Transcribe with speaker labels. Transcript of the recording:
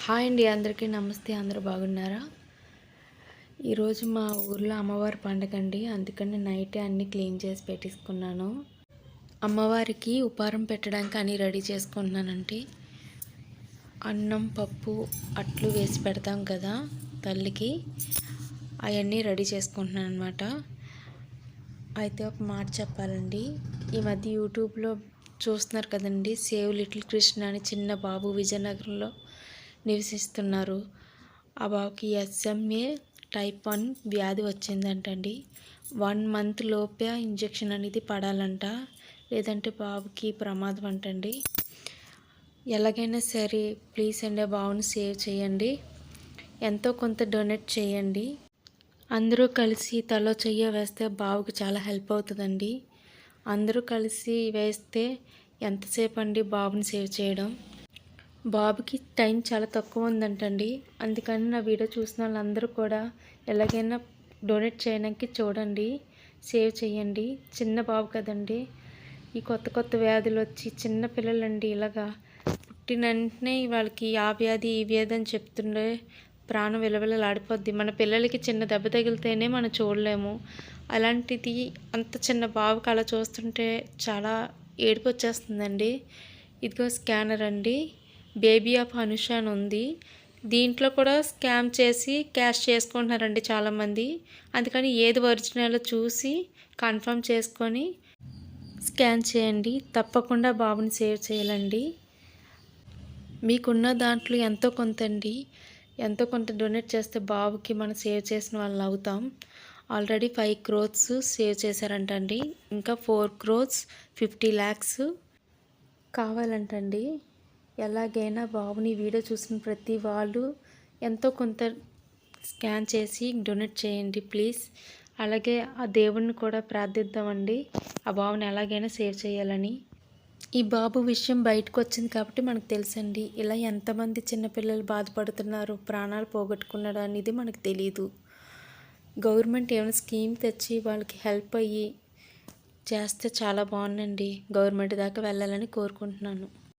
Speaker 1: Hi అండి, అందరికీ నమస్తే. అందరూ బాగున్నారా? ఈరోజు మా ఊర్లో అమ్మవారి పండుగ అండి. అందుకని నైటే అన్నీ క్లీన్ చేసి పెట్టేసుకున్నాను. అమ్మవారికి ఉపారం పెట్టడానికి అన్నీ రెడీ చేసుకుంటున్నానండి. అన్నం, పప్పు, అట్లు వేసి పెడతాం కదా తల్లికి, అవన్నీ రెడీ చేసుకుంటున్నాను అనమాట. అయితే ఒక మాట చెప్పాలండి. ఈ మధ్య యూట్యూబ్లో చూస్తున్నారు కదండి, సేవ్ లిటిల్ కృష్ణ అని చిన్న బాబు విజయనగరంలో నివసిస్తున్నారు. ఆ బాబుకి SMA టైప్ 1 వ్యాధి వచ్చిందంటండి. 1 మంత్ లోపే ఇంజెక్షన్ అనేది పడాలంట, లేదంటే బాబుకి ప్రమాదం అంటండి. ఎలాగైనా సరే ప్లీజ్ అండి, ఆ బాబుని సేవ్ చేయండి. ఎంతో కొంత డొనేట్ చేయండి. అందరూ కలిసి తలో చెయ్య వేస్తే బాబుకి చాలా హెల్ప్ అవుతుందండి. అందరూ కలిసి వేస్తే ఎంతసేపు అండి బాబుని సేవ్ చేయడం. బాబుకి టైం చాలా తక్కువ ఉందంటండి. అందుకని నా వీడియో చూసిన వాళ్ళందరూ కూడా ఎలాగైనా డొనేట్ చేయడానికి చూడండి, సేవ్ చేయండి. చిన్న బాబు కదండి, ఈ కొత్త వ్యాధులు వచ్చి చిన్న పిల్లలండి ఇలాగా పుట్టిన వెంటనే వాళ్ళకి ఆ వ్యాధి ఈ వ్యాధి అని చెప్తుండే ప్రాణం విలవిలలాడిపోద్ది. మన పిల్లలకి చిన్న దెబ్బ తగిలితేనే మనం చూడలేము. అలాంటిది అంత చిన్న బాబుకి అలా చూస్తుంటే చాలా ఏడుపు వచ్చేస్తుందండి. ఇదిగో స్కానర్ అండి, బేబీ ఆఫ్ అనుష అని ఉంది. దీంట్లో కూడా స్కామ్ చేసి క్యాష్ చేసుకుంటున్నారండి చాలామంది. అందుకని ఏది ఒరిజినల్ చూసి కన్ఫర్మ్ చేసుకొని స్కాన్ చేయండి. తప్పకుండా బాబుని సేవ్ చేయాలండి. మీకున్న దాంట్లో ఎంతో కొంత అండి, ఎంతో కొంత డొనేట్ చేస్తే బాబుకి మనం సేవ్ చేసిన వాళ్ళు అవుతాం. ఆల్రెడీ 5 crores సేవ్ చేశారంటండి. ఇంకా 4 crores 50 lakhs కావాలంటండి. ఎలాగైనా బాబుని వీడియో చూసిన ప్రతి వాళ్ళు ఎంతో కొంత స్కాన్ చేసి డొనేట్ చేయండి ప్లీజ్. అలాగే ఆ దేవుణ్ణి కూడా ప్రార్థిద్దామండి, ఆ బాబుని ఎలాగైనా సేవ్ చేయాలని. ఈ బాబు విషయం బయటకు వచ్చింది కాబట్టి మనకు తెలుసండి, ఇలా ఎంతమంది చిన్నపిల్లలు బాధపడుతున్నారు, ప్రాణాలు పోగొట్టుకున్నారు అనేది మనకు తెలియదు. గవర్నమెంట్ ఏమైనా స్కీమ్ తెచ్చి వాళ్ళకి హెల్ప్ అయ్యి చేస్తే చాలా బాగుందండి. గవర్నమెంట్ దాకా వెళ్ళాలని కోరుకుంటున్నాను.